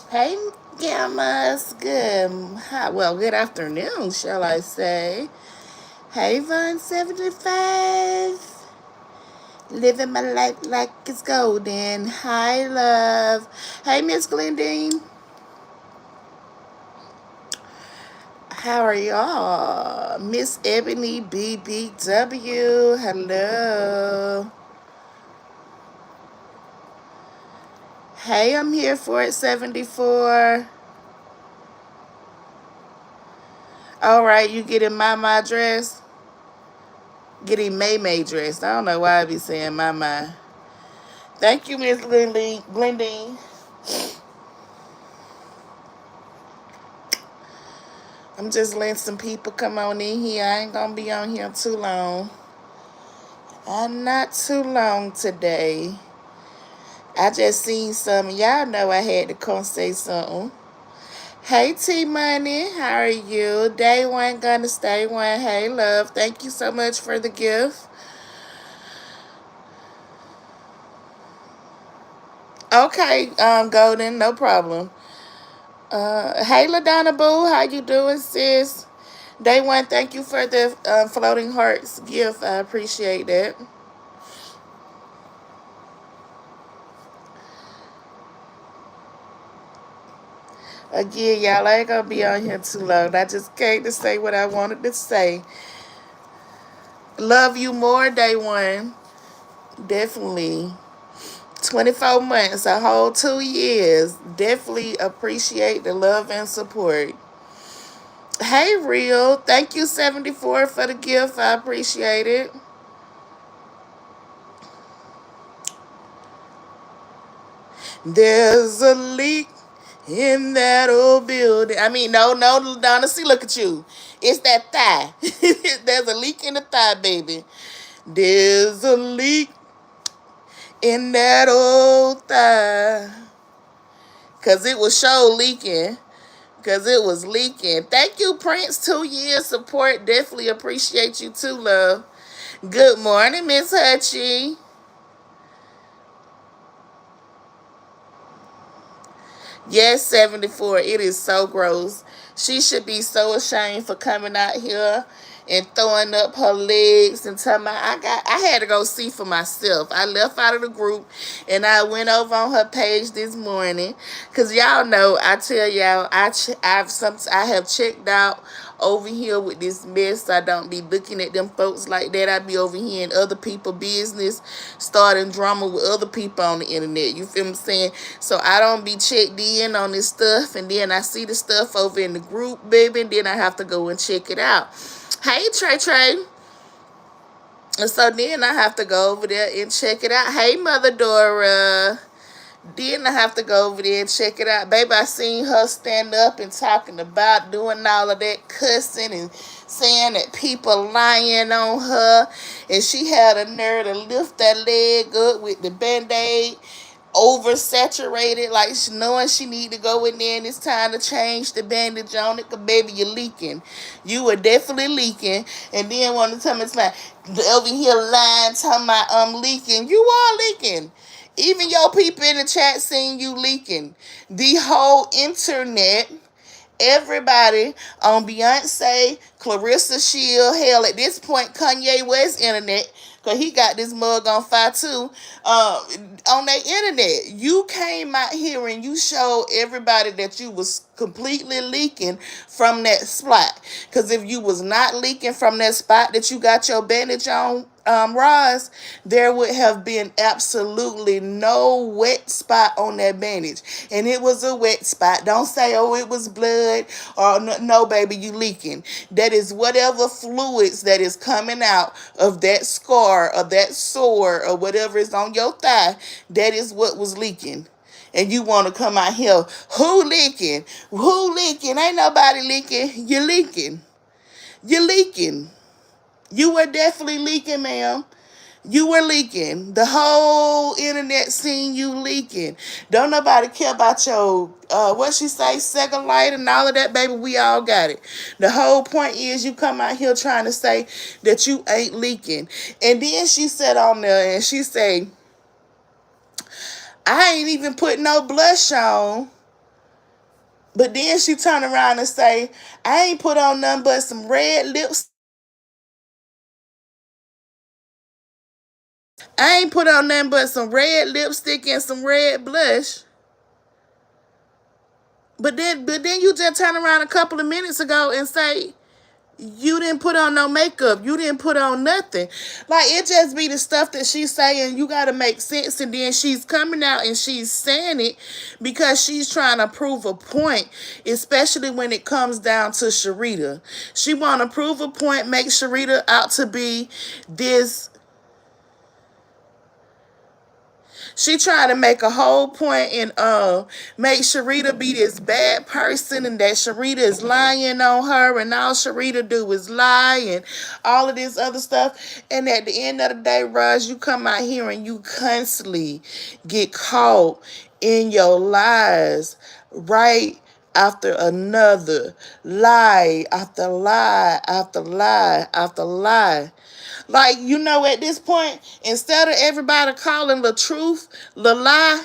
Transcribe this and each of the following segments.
Hey, Gammas. Good afternoon, shall I say. Hey, Von75. Living my life like it's golden. Hi, love. Hey, Miss Glendine. How are y'all? Miss Ebony BBW. Hello. Hey, I'm here for it, 74. All right, you getting my dress? Getting May dressed. I don't know why I be saying my. Thank you, Miss Glendine. I'm just letting some people come on in here. I ain't gonna be on here too long. I'm not too long today. I just seen some. Y'all know I had to come say something. Hey, T Money. How are you? Day one, gonna stay one. Hey, love. Thank you so much for the gift. Okay, Golden, no problem. Hey, LaDonna Boo, how you doing, sis? Day one, thank you for the floating hearts gift. I appreciate that. Again, y'all, I ain't gonna be on here too long. I just came to say what I wanted to say. Love you more, day one. Definitely. 24 months, a whole 2 years. Definitely appreciate the love and support. Hey, Real. Thank you, 74, for the gift. I appreciate it. There's a leak in that old building. I mean, no, Donna, see, look at you. It's that thigh. There's a leak in the thigh, baby. There's a leak in that old thigh. Because it was show leaking. Because it was leaking. Thank you, Prince. 2 years support. Definitely appreciate you too, love. Good morning, Miss Hutchie. Yes, 74. It is so gross. She should be so ashamed for coming out here and throwing up her legs and telling me I had to go see for myself. I left out of the group and I went over on her page this morning. Cause y'all know I tell y'all I have checked out over here with this mess. I don't be looking at them folks like that. I be over here in other people's business, starting drama with other people on the internet. You feel me saying? So I don't be checked in on this stuff, and then I see the stuff over in the group, baby, and then I have to go and check it out. Hey, Trey Trey. And so then I have to go over there and check it out. Hey, Mother Dora. Then I have to go over there and check it out. Baby, I seen her stand up and talking about doing all of that cussing and saying that people lying on her. And she had a nerve to lift that leg up with the Band-Aid oversaturated, like she knowing she need to go in there and it's time to change the bandage on it, because baby, you're leaking. You were definitely leaking. And then want to tell me it's like over here lying, talking about I'm leaking. You are leaking. Even your people in the chat saying you leaking. The whole internet, everybody on Beyonce, Clarissa Shield, hell, at this point, Kanye West internet, because he got this mug on fire too, on their internet. You came out here and you showed everybody that you was completely leaking from that spot. Because if you was not leaking from that spot that you got your bandage on, Roz, there would have been absolutely no wet spot on that bandage. And it was a wet spot. Don't say, oh, it was blood, or no, baby, you leaking. That is whatever fluids that is coming out of that scar or that sore or whatever is on your thigh, that is what was leaking. And you want to come out here, who leaking? Who leaking? Ain't nobody leaking. You're leaking. You're leaking. You were definitely leaking, ma'am. You were leaking. The whole internet seen you leaking. Don't nobody care about your, what she say, second light and all of that, baby. We all got it. The whole point is you come out here trying to say that you ain't leaking. And then she said on there and she say, I ain't even put no blush on. But then she turn around and say, I ain't put on nothing but some red lips. I ain't put on nothing but some red lipstick and some red blush. But then you just turn around a couple of minutes ago and say you didn't put on no makeup. You didn't put on nothing. Like, it just be the stuff that she's saying. You got to make sense. And then she's coming out and she's saying it because she's trying to prove a point, especially when it comes down to Sharita. She want to prove a point, make Sharita out to be this. She trying to make a whole point and make Sharita be this bad person and that Sharita is lying on her and all Sharita do is lie and all of this other stuff. And at the end of the day, Raj, you come out here and you constantly get caught in your lies, right? After another lie, after lie, after lie, after lie. Like, at this point, instead of everybody calling the truth, the lie,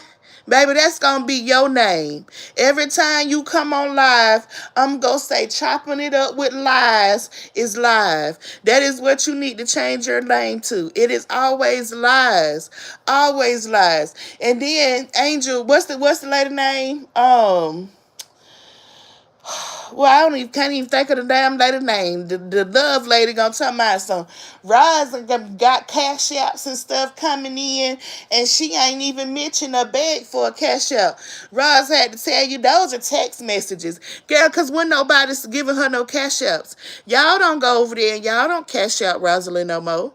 baby, that's going to be your name. Every time you come on live, I'm going to say chopping it up with lies is live. That is what you need to change your name to. It is always lies. Always lies. And then, Angel, what's the lady name? Well, I don't even can't even think of the damn lady name. The love lady gonna tell me some Roz got cash apps and stuff coming in, and she ain't even mentioned a bag for a cash app. Roz had to tell you those are text messages, girl, cause when nobody's giving her no cash apps, y'all don't go over there and y'all don't cash out Rosalind no more.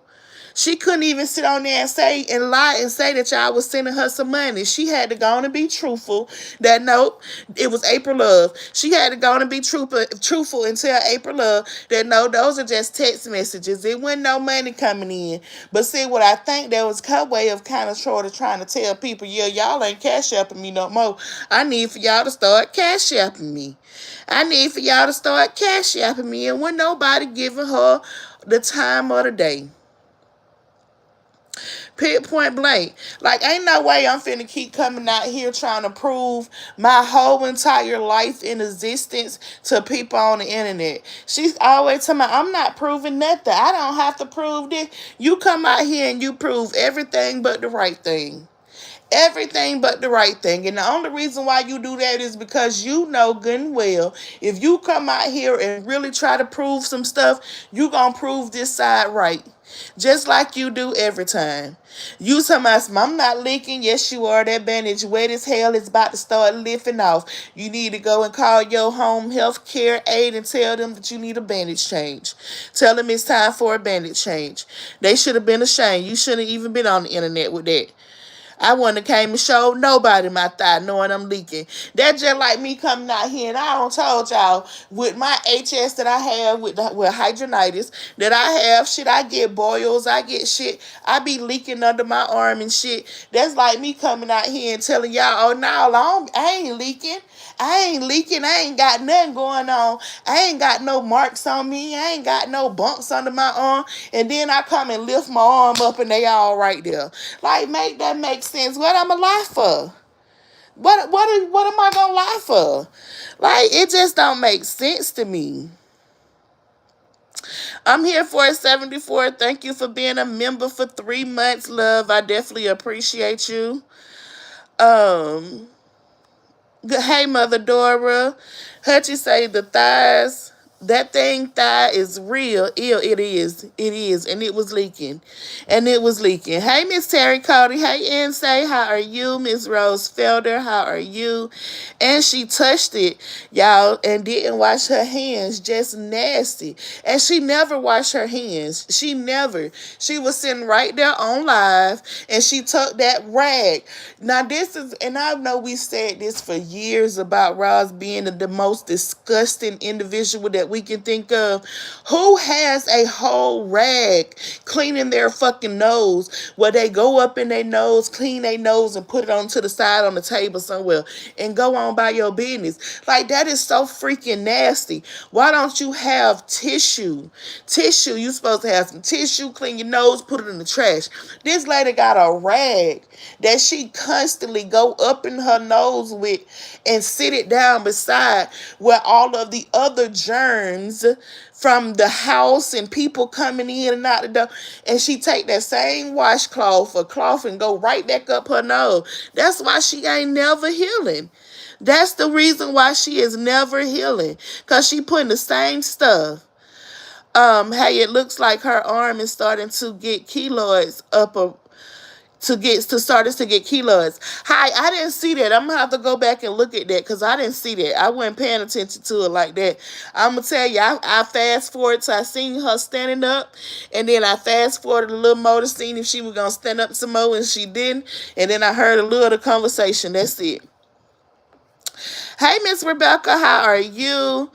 She couldn't even sit on there and say and lie and say that y'all was sending her some money. She had to go on and be truthful. That nope, it was April Love. She had to go on and be truthful and tell April Love that no, those are just text messages. It wasn't no money coming in. But see, what I think that was her way of kind of trying to tell people, yeah, y'all ain't cash apping me no more. I need for y'all to start cash apping me. I need for y'all to start cash apping me. And when nobody giving her the time of the day. Point blank. Like, ain't no way I'm finna keep coming out here trying to prove my whole entire life in existence to people on the internet. She's always telling me, I'm not proving nothing. I don't have to prove this. You come out here and you prove everything but the right thing. Everything but the right thing. And the only reason why you do that is because you know good and well, if you come out here and really try to prove some stuff, you gonna prove this side right. Just like you do every time. You tell me, I'm not leaking. Yes, you are. That bandage wet as hell. It's about to start lifting off. You need to go and call your home health care aide and tell them that you need a bandage change. Tell them it's time for a bandage change. They should have been ashamed. You shouldn't have even been on the internet with that. I wouldn't have came and showed nobody my thigh knowing I'm leaking. That's just like me coming out here and I don't told y'all with my HS that I have with hydronitis that I have shit. I get boils. I get shit. I be leaking under my arm and shit. That's like me coming out here and telling y'all, oh no, I ain't leaking. I ain't leaking. I ain't got nothing going on. I ain't got no marks on me. I ain't got no bumps under my arm. And then I come and lift my arm up and they all right there. Like, make that make sense. What I'm a lie for? What am I gonna lie for? Like, it just don't make sense to me. I'm here for a 74. Thank you for being a member for 3 months, love. I definitely appreciate you. Um, Hey, Mother Dora. Hutchie say the thighs. That thing thigh is real. Ill, it is. It is. And it was leaking. And it was leaking. Hey, Miss Terry Cody. Hey, Insay. How are you? Miss Rose Felder. How are you? And she touched it, y'all, and didn't wash her hands. Just nasty. And she never washed her hands. She never. She was sitting right there on live, and she took that rag. Now, this is, and I know we said this for years about Roz being the most disgusting individual that that we can think of. Who has a whole rag cleaning their fucking nose where they go up in their nose, clean their nose, and put it onto the side on the table somewhere and go on by your business? Like, that is so freaking nasty. Why don't you have tissue? Tissue, you supposed to have some tissue, clean your nose, put it in the trash. This lady got a rag that she constantly go up in her nose with and sit it down beside where all of the other germs from the house and people coming in and out the door, and she take that same washcloth or cloth and go right back up her nose. That's why she ain't never healing. That's the reason why she is never healing, because she putting the same stuff. Hey, it looks like her arm is starting to get keloids up starting to get keloids. Hi, I didn't see that. I'm gonna have to go back and look at that because I didn't see that. I wasn't paying attention to it like that. I'm gonna tell you, I fast forward to I seen her standing up, and then I fast forwarded a little more to see if she was gonna stand up some more, and she didn't. And then I heard a little of the conversation. That's it. Hey, Miss Rebecca, how are you?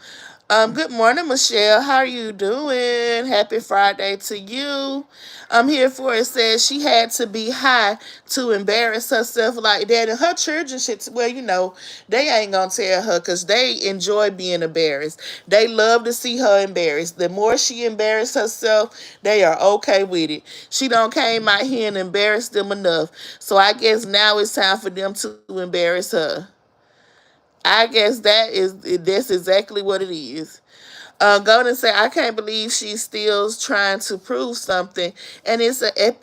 Good morning, Michelle. How are you doing? Happy Friday to you. I'm here for it. Says she had to be high to embarrass herself like that. And her children should, well, they ain't gonna tell her because they enjoy being embarrassed. They love to see her embarrassed. The more she embarrassed herself, they are okay with it. She don't came out here and embarrassed them enough. So I guess now it's time for them to embarrass her. I guess that's exactly what it is. Golden say, I can't believe she's still trying to prove something, and it's an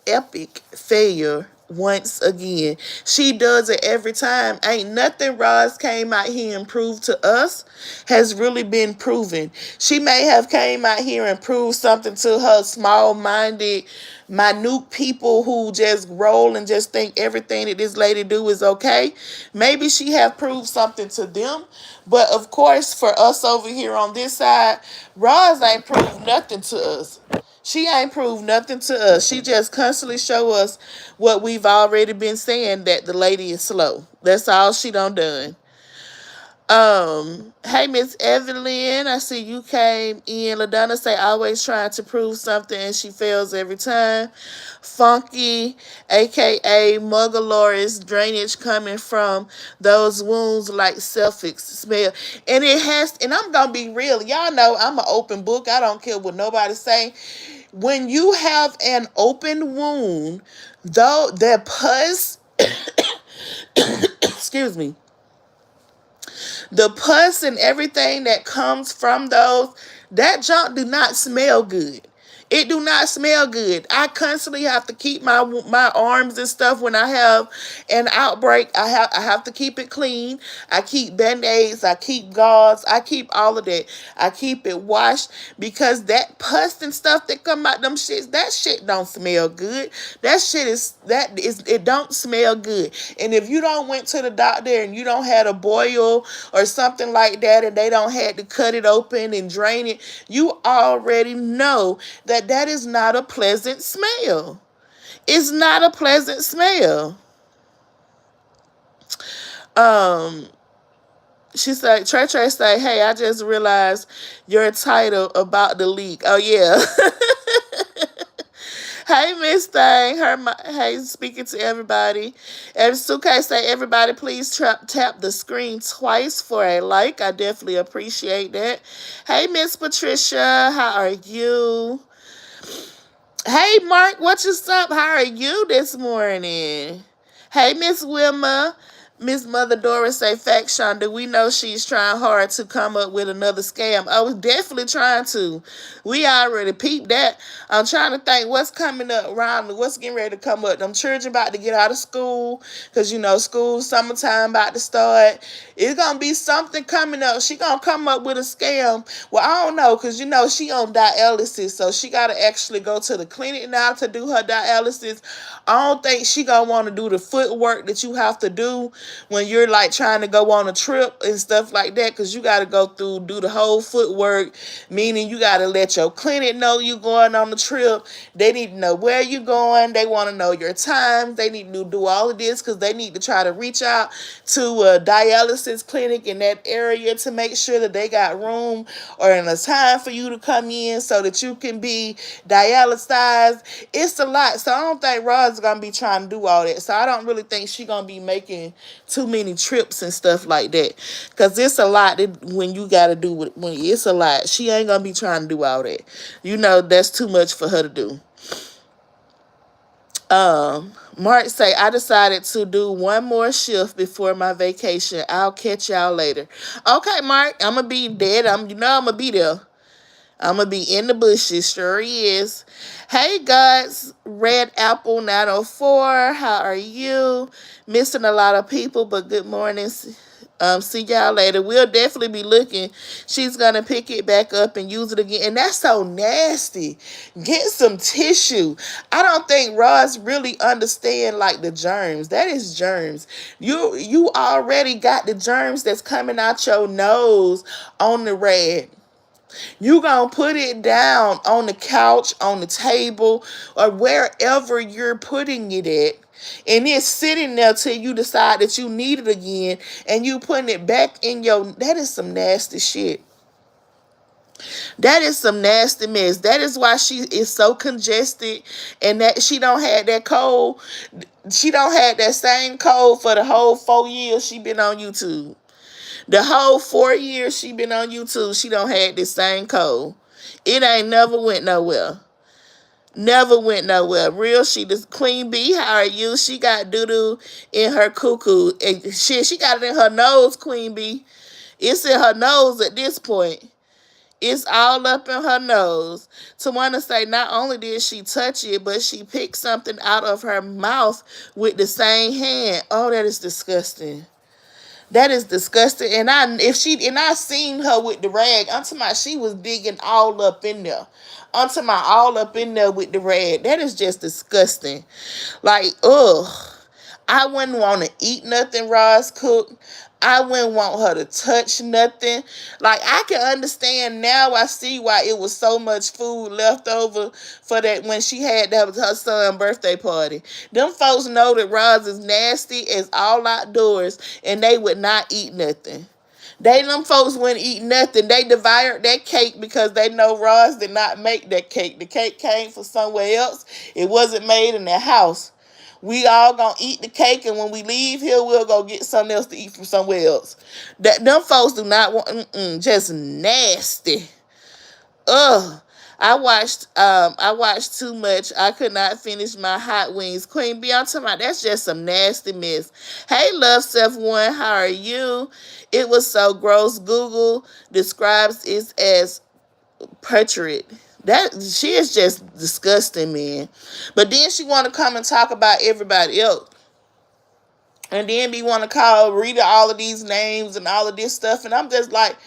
epic failure once again. She does it every time. Ain't nothing Roz came out here and proved to us has really been proven. She may have came out here and proved something to her small-minded, minute people who just roll and just think everything that this lady do is okay. Maybe she have proved something to them, but of course for us over here on this side, Roz ain't proved nothing to us. She ain't proved nothing to us. She just constantly show us what we've already been saying, that the lady is slow. That's all she done. Hey, Miss Evelyn, I see you came in. LaDonna say, always trying to prove something and she fails every time. Funky, aka Muggaloris, drainage coming from those wounds like suffix smell. And it has, and I'm gonna be real. Y'all know I'm an open book. I don't care what nobody say. When you have an open wound, though the pus excuse me, the pus and everything that comes from those, that junk do not smell good. It do not smell good. I constantly have to keep my arms and stuff when I have an outbreak. I have to keep it clean. I keep band-aids. I keep gauze. I keep all of that. I keep it washed because that pus and stuff that come out them shits, that shit don't smell good. It don't smell good. And if you don't went to the doctor and you don't had a boil or something like that, and they don't had to cut it open and drain it, you already know that is not a pleasant smell. It's not a pleasant smell. She said, Trey say, hey, I just realized your title about the leak. Oh, yeah. Hey, Miss Thing. Hey, speaking to everybody. And Suke say, everybody, please tap the screen twice for a like. I definitely appreciate that. Hey, Miss Patricia. How are you? Hey, Mark. What's up? How are you this morning? Hey, Miss Wilma. Miss Mother Doris say, fact, Shonda, we know she's trying hard to come up with another scam. I was definitely trying to. We already peeped that. I'm trying to think what's coming up around, what's getting ready to come up. Them children about to get out of school because, school, summertime about to start. It's going to be something coming up. She going to come up with a scam. Well, I don't know because, she on dialysis, so she got to actually go to the clinic now to do her dialysis. I don't think she going to want to do the footwork that you have to do when you're like trying to go on a trip and stuff like that, because you got to go through, do the whole footwork, meaning you got to let your clinic know you going on the trip. They need to know where you're going. They want to know your times. They need to do all of this because they need to try to reach out to a dialysis clinic in that area to make sure that they got room or in a time for you to come in so that you can be dialyzed. It's a lot. So I don't think Rod's going to be trying to do all that. So I don't really think she's going to be making too many trips and stuff like that. Because it's a lot when you got to do it. When it's a lot. She ain't going to be trying to do all that. You know, that's too much for her to do. Mark say, I decided to do one more shift before my vacation. I'll catch y'all later. Okay, Mark, I'm going to be dead. I'm going to be there. I'm going to be in the bushes. Sure he is. Hey, guys. Red Apple 904. How are you? Missing a lot of people, but good morning. See y'all later. We'll definitely be looking. She's going to pick it back up and use it again. And that's so nasty. Get some tissue. I don't think Ross really understand like the germs. That is germs. You already got the germs that's coming out your nose on the rag. You gonna put it down on the couch, on the table, or wherever you're putting it at. And it's sitting there till you decide that you need it again. And you putting it back in your... That is some nasty shit. That is some nasty mess. That is why she is so congested. And that she don't have that cold. She don't have that same cold for the whole 4 years she been on YouTube. The whole 4 years she been on YouTube, she don't had this same cold. It ain't never went nowhere. Never went nowhere. Real, she just Queen Bee, how are you? She got doo-doo in her cuckoo. And shit, she got it in her nose, Queen Bee. It's in her nose at this point. It's all up in her nose. To want to say not only did she touch it, but she picked something out of her mouth with the same hand. Oh, that is disgusting. That is disgusting. And I seen her with the rag. Unto my she was digging all up in there. Unto my all up in there with the rag. That is just disgusting. Like, ugh. I wouldn't want to eat nothing Roz cooked. I wouldn't want her to touch nothing. Like, I can understand now. I see why it was so much food left over for that when she had that was her son's birthday party. Them folks know that Roz is nasty as all outdoors, and they would not eat nothing. Them folks wouldn't eat nothing. They devoured that cake because they know Roz did not make that cake. The cake came from somewhere else. It wasn't made in their house. We all gonna eat the cake, and when we leave here, we'll go get something else to eat from somewhere else. Them folks do not want, just nasty. Ugh. I watched too much. I could not finish my hot wings. Queen Bee, I'm talking about, that's just some nasty mess. Hey, Love Self One, how are you? It was so gross. Google describes it as putrid. That she is just disgusting, man. But then she want to come and talk about everybody else, and then be want to call Rita all of these names and all of this stuff, and I'm just like,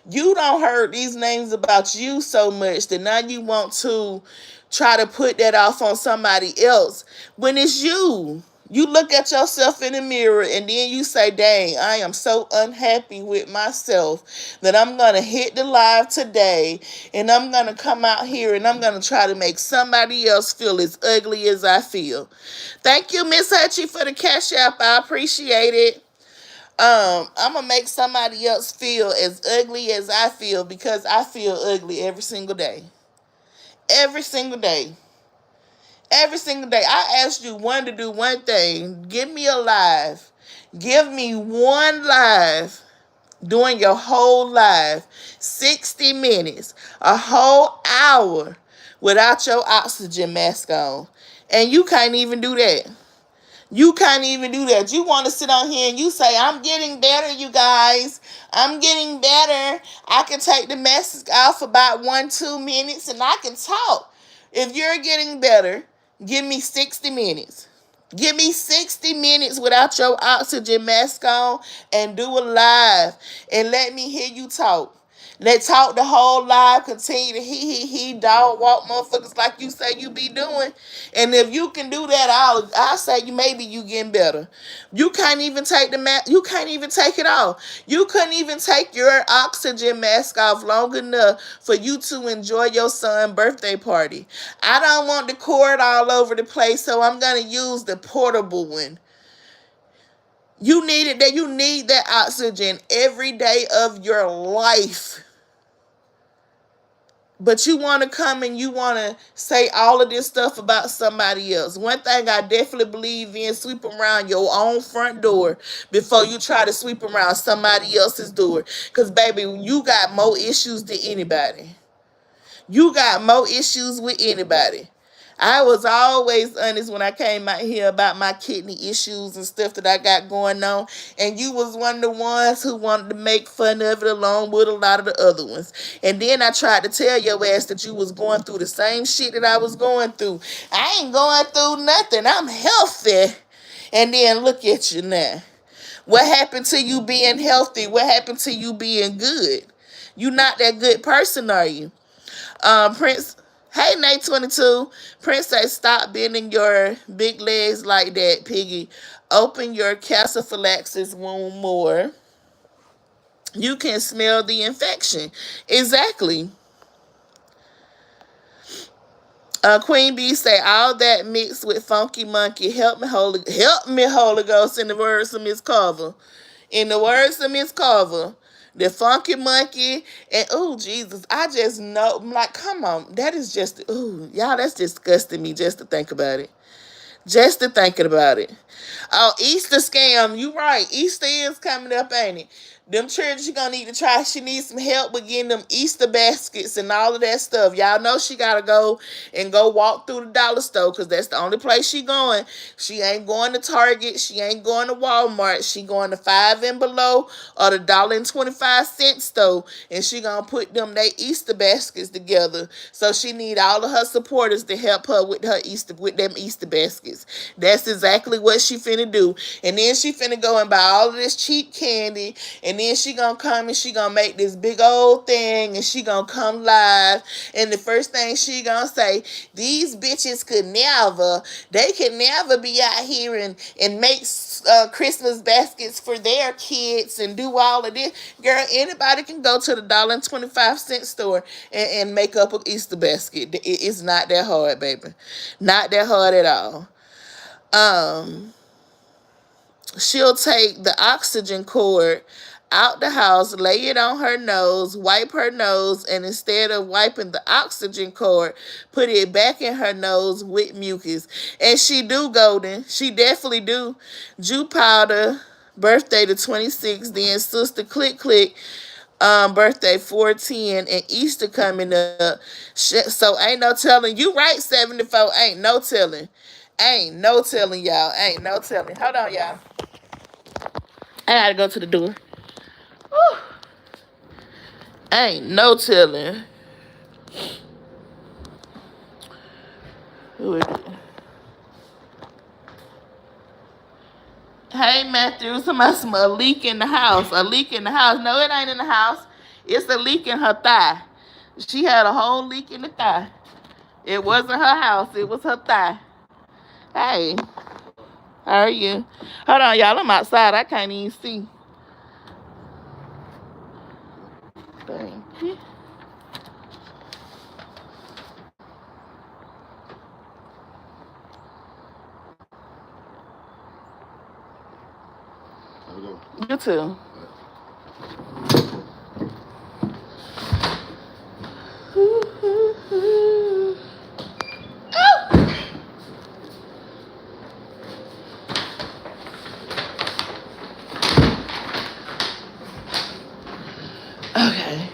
you don't heard these names about you so much that now you want to try to put that off on somebody else when it's you. You look at yourself in the mirror and then you say, dang, I am so unhappy with myself that I'm going to hit the live today and I'm going to come out here and I'm going to try to make somebody else feel as ugly as I feel. Thank you, Miss Hutchie, for the cash app. I appreciate it. I'm going to make somebody else feel as ugly as I feel because I feel ugly every single day. Every single day. Every single day. I asked you to do one thing. Give me a live. Give me one live during your whole life. 60 minutes. A whole hour without your oxygen mask on. And you can't even do that. You can't even do that. You want to sit on here and you say, I'm getting better, you guys. I'm getting better. I can take the mask off about 1-2 minutes and I can talk. If you're getting better, give me 60 minutes. Give me 60 minutes without your oxygen mask on and do a live and let me hear you talk. They talk the whole live, continue to he dog walk motherfuckers like you say you be doing. And if you can do that, I'll say you maybe you getting better. You can't even take the mask. You can't even take it off. You couldn't even take your oxygen mask off long enough for you to enjoy your son's birthday party. I don't want the cord all over the place, so I'm gonna use the portable one. You need it that you need that oxygen every day of your life. But you want to come and you want to say all of this stuff about somebody else. One thing I definitely believe in, sweep around your own front door before you try to sweep around somebody else's door. Because, baby, you got more issues than anybody. You got more issues with anybody. I was always honest when I came out here about my kidney issues and stuff that I got going on. And you was one of the ones who wanted to make fun of it along with a lot of the other ones. And then I tried to tell your ass that you was going through the same shit that I was going through. I ain't going through nothing. I'm healthy. And then look at you now. What happened to you being healthy? What happened to you being good? You not that good person, are you? Prince, hey Nate 22. Prince says stop bending your big legs like that, Piggy. Open your calciphylaxis wound more. You can smell the infection. Exactly. Queen Bee say all that mixed with Funky Monkey. Help me, Holy Ghost, in the words of Miss Carver. In the words of Miss Carver, the Funky Monkey, and oh Jesus, I just know. I'm like, come on, that is just y'all. That's disgusting me just to think about it. Just to thinking about it. Oh, Easter scam. You right. Easter is coming up, ain't it? Them children she gonna need to try. She needs some help with getting them Easter baskets and all of that stuff. Y'all know she gotta go walk through the dollar store because that's the only place she going. She ain't going to Target. She ain't going to Walmart. She going to Five and Below or the $1.25 store, and she gonna put them they Easter baskets together. So she need all of her supporters to help her with them Easter baskets. That's exactly what she finna do. And then she finna go and buy all of this cheap candy. And then she gonna come and she gonna make this big old thing. And she gonna come live. And the first thing she gonna say, these bitches they could never be out here and make Christmas baskets for their kids and do all of this. Girl, anybody can go to the $1.25 store and make up an Easter basket. It's not that hard, baby. Not that hard at all. She'll take the oxygen cord out the house, lay it on her nose, wipe her nose, and instead of wiping the oxygen cord, put it back in her nose with mucus. And she do, Golden. She definitely do. Jew powder, birthday the 26th, then Sister Click Click, birthday 410, and Easter coming up. So ain't no telling. You right, 74. Ain't no telling. Ain't no telling, y'all. Ain't no telling. Hold on, y'all. I gotta go to the door. Whew. Ain't no telling. Who is it? Hey, Matthew. Somebody a leak in the house. A leak in the house. No, it ain't in the house. It's a leak in her thigh. She had a whole leak in the thigh. It wasn't her house. It was her thigh. Hey, how are you? Hold on, y'all. I'm outside. I can't even see. Thank you. You too. Okay.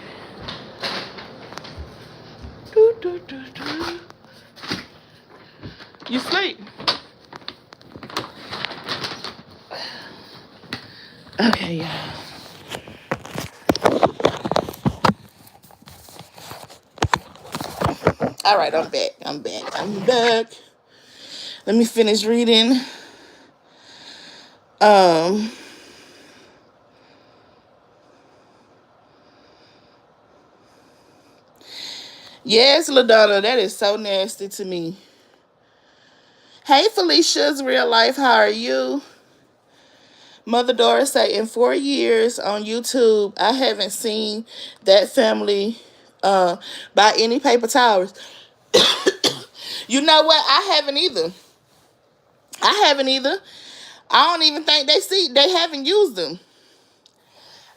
You sleep. Okay, yeah. All right, I'm back. I'm back. Let me finish reading. Yes, LaDonna, that is so nasty to me. Hey, Felicia's real life. How are you? Mother Doris say, in 4 years on YouTube, I haven't seen that family buy any paper towels. You know what? I haven't either. I haven't either. I don't even think they haven't used them.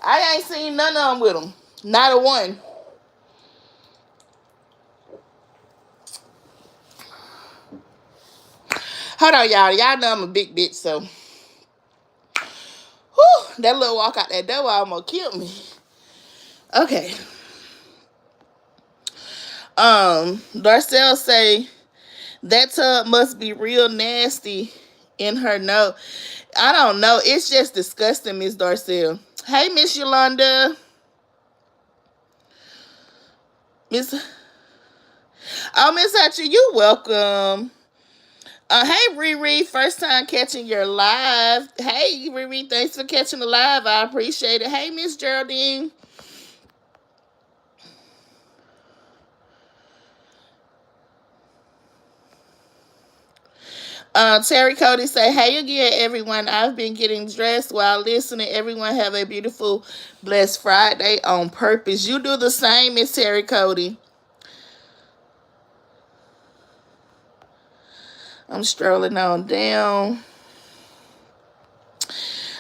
I ain't seen none of them with them. Not a one. Hold on, y'all. Y'all know I'm a big bitch, so whew, that little walk out that door almost killed me. Okay. Darcel say that tub must be real nasty in her nose. I don't know. It's just disgusting, Miss Darcel. Hey, Miss Yolanda. Miss Miss Hatcher, you welcome. Hey, Riri, first time catching your live. Hey, Riri, thanks for catching the live. I appreciate it. Hey, Miss Geraldine. Terry Cody say, hey again, everyone. I've been getting dressed while listening. Everyone have a beautiful, blessed Friday on purpose. You do the same, Miss Terry Cody. I'm strolling on down.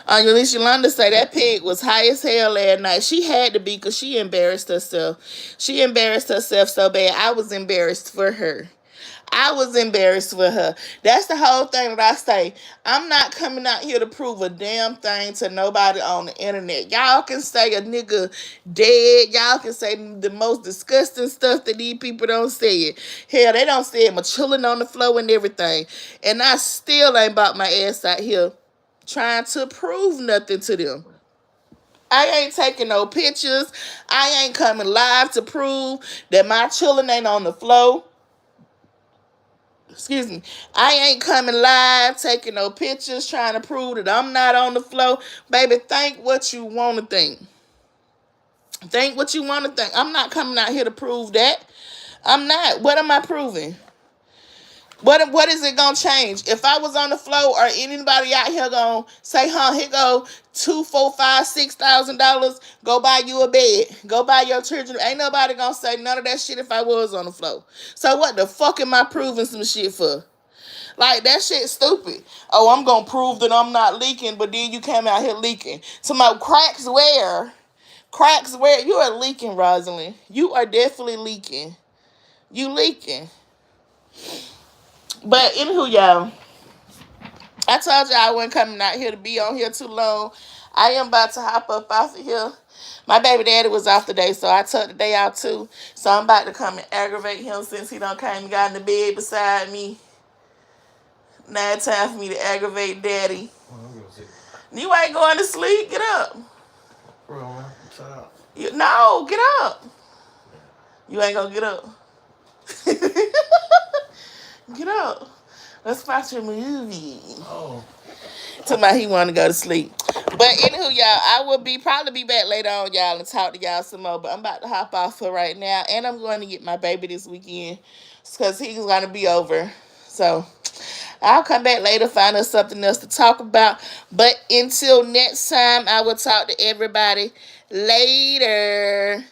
Yolanda say that pig was high as hell last night. She had to be because she embarrassed herself. She embarrassed herself so bad. I was embarrassed for her. I was embarrassed for her. That's the whole thing that I say. I'm not coming out here to prove a damn thing to nobody on the internet. Y'all can say a nigga dead. Y'all can say the most disgusting stuff that these people don't say it. Hell, they don't say it. I'm chilling on the floor and everything. And I still ain't bought my ass out here trying to prove nothing to them. I ain't taking no pictures. I ain't coming live to prove that my children ain't on the floor. Excuse me. I ain't coming live taking no pictures trying to prove that I'm not on the floor. Baby, think what you want to think. Think what you want to think. I'm not coming out here to prove that. I'm not. What am I proving? What is it gonna change? If I was on the floor or anybody out here gonna say, here go $2, $4, $5, $6,000, go buy you a bed, go buy your children. Ain't nobody gonna say none of that shit if I was on the floor. So what the fuck am I proving some shit for? Like, that shit stupid. Oh, I'm gonna prove that I'm not leaking, but then you came out here leaking. So my cracks where? Cracks where? You are leaking, Rosalind. You are definitely leaking. You leaking. But anywho, y'all, I told y'all I wasn't coming out here to be on here too long. I am about to hop up off of here. My baby daddy was off today, so I took the day out too. So I'm about to come and aggravate him since he done came and got in the bed beside me. Now it's time for me to aggravate daddy. You ain't going to sleep. Get up. No, get up. You ain't gonna get up. Get up. Let's watch a movie. Oh. Somebody he want to go to sleep. But anywho, y'all, I will probably be back later on, y'all, and talk to y'all some more. But I'm about to hop off for right now. And I'm going to get my baby this weekend because he's going to be over. So I'll come back later, find us something else to talk about. But until next time, I will talk to everybody later.